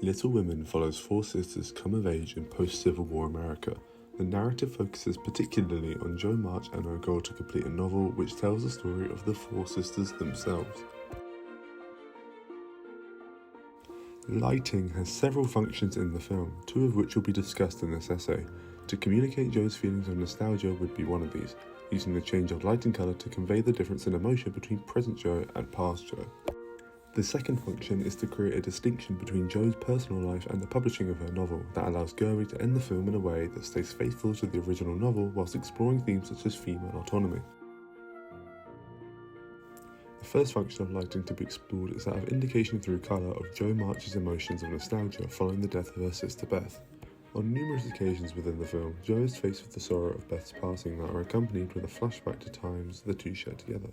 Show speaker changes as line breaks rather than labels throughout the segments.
Little Women follows four sisters come of age in post-Civil War America. The narrative focuses particularly on Jo March and her goal to complete a novel which tells the story of the four sisters themselves. Lighting has several functions in the film, two of which will be discussed in this essay. To communicate Jo's feelings of nostalgia would be one of these, using the change of lighting colour to convey the difference in emotion between present Jo and past Jo. The second function is to create a distinction between Jo's personal life and the publishing of her novel that allows Gerwig to end the film in a way that stays faithful to the original novel whilst exploring themes such as female autonomy. The first function of lighting to be explored is that of indication through colour of Jo March's emotions of nostalgia following the death of her sister Beth. On numerous occasions within the film, Jo is faced with the sorrow of Beth's passing that are accompanied with a flashback to times the two shared together.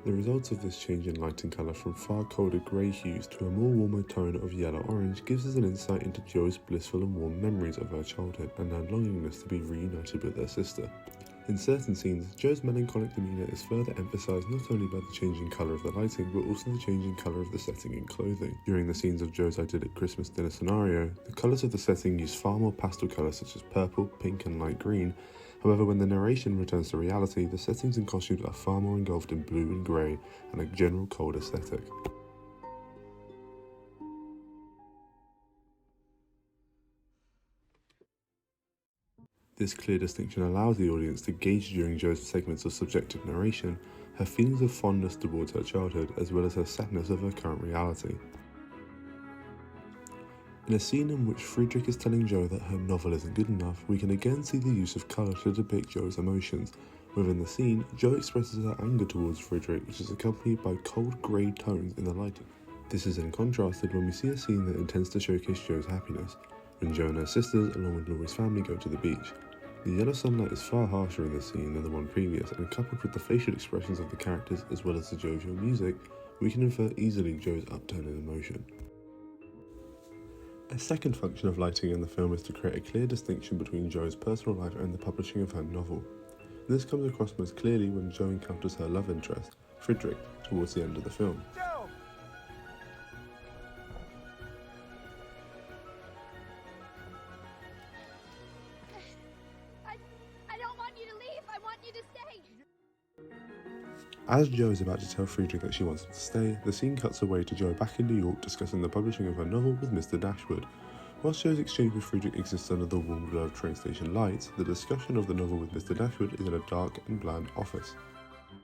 The results of this change in lighting colour from far colder grey hues to a more warmer tone of yellow-orange gives us an insight into Jo's blissful and warm memories of her childhood and her longingness to be reunited with her sister. In certain scenes, Jo's melancholic demeanour is further emphasised not only by the changing colour of the lighting, but also the changing colour of the setting and clothing. During the scenes of Jo's idyllic Christmas dinner scenario, the colours of the setting use far more pastel colours such as purple, pink and light green. However, when the narration returns to reality, the settings and costumes are far more engulfed in blue and grey and a general cold aesthetic. This clear distinction allows the audience to gauge during Jo's segments of subjective narration her feelings of fondness towards her childhood as well as her sadness of her current reality. In a scene in which Friedrich is telling Jo that her novel isn't good enough, we can again see the use of colour to depict Jo's emotions. Within the scene, Jo expresses her anger towards Friedrich, which is accompanied by cold grey tones in the lighting. This is then contrasted when we see a scene that intends to showcase Jo's happiness, when Jo and her sisters, along with Laurie's family, go to the beach. The yellow sunlight is far harsher in this scene than the one previous, and coupled with the facial expressions of the characters as well as the JoJo music, we can infer easily Jo's upturn in emotion. A second function of lighting in the film is to create a clear distinction between Jo's personal life and the publishing of her novel. This comes across most clearly when Jo encounters her love interest, Friedrich, towards the end of the film.
Joe! I don't want you to leave. I want you to stay.
As Jo is about to tell Friedrich that she wants him to stay, the scene cuts away to Jo back in New York discussing the publishing of her novel with Mr. Dashwood. Whilst Jo's exchange with Friedrich exists under the warm glow of train station lights, the discussion of the novel with Mr. Dashwood is in a dark and bland office.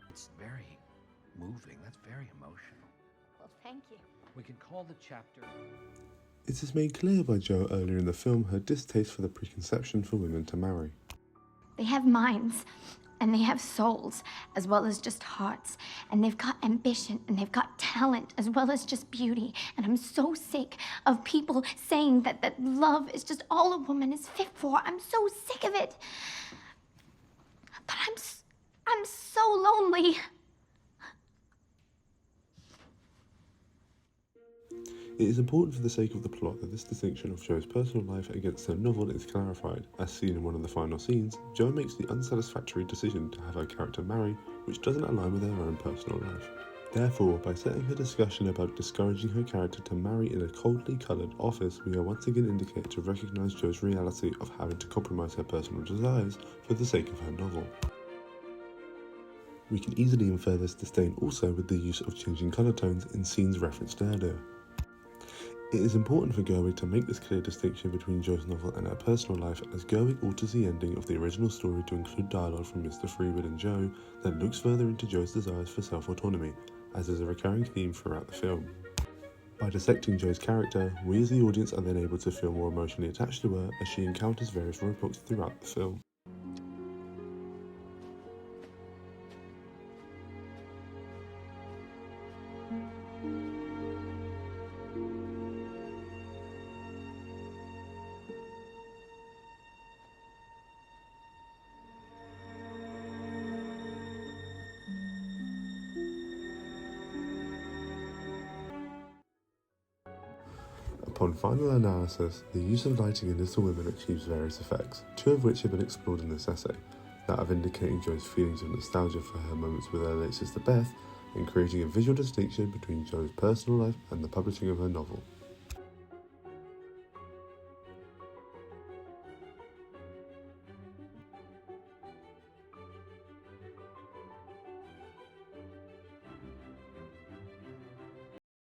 It's very moving. That's very emotional.
Well, thank you.
We could call the chapter...
It is made clear by Jo earlier in the film her distaste for the preconception for women to marry.
They have minds, and they have souls, as well as just hearts. And they've got ambition, and they've got talent, as well as just beauty. And I'm so sick of people saying that love is just all a woman is fit for. I'm so sick of it. But I'm so lonely.
It is important for the sake of the plot that this distinction of Jo's personal life against her novel is clarified. As seen in one of the final scenes, Jo makes the unsatisfactory decision to have her character marry, which doesn't align with her own personal life. Therefore, by setting her discussion about discouraging her character to marry in a coldly coloured office, we are once again indicated to recognise Jo's reality of having to compromise her personal desires for the sake of her novel. We can easily infer this disdain also with the use of changing colour tones in scenes referenced earlier. It is important for Gerwig to make this clear distinction between Jo's novel and her personal life, as Gerwig alters the ending of the original story to include dialogue from Mr. Freewood and Jo that looks further into Jo's desires for self-autonomy, as is a recurring theme throughout the film. By dissecting Jo's character, we as the audience are then able to feel more emotionally attached to her as she encounters various roadblocks throughout the film. Upon final analysis, the use of lighting in Little Women achieves various effects, two of which have been explored in this essay, that of indicating Jo's feelings of nostalgia for her moments with her late sister Beth, and creating a visual distinction between Jo's personal life and the publishing of her novel.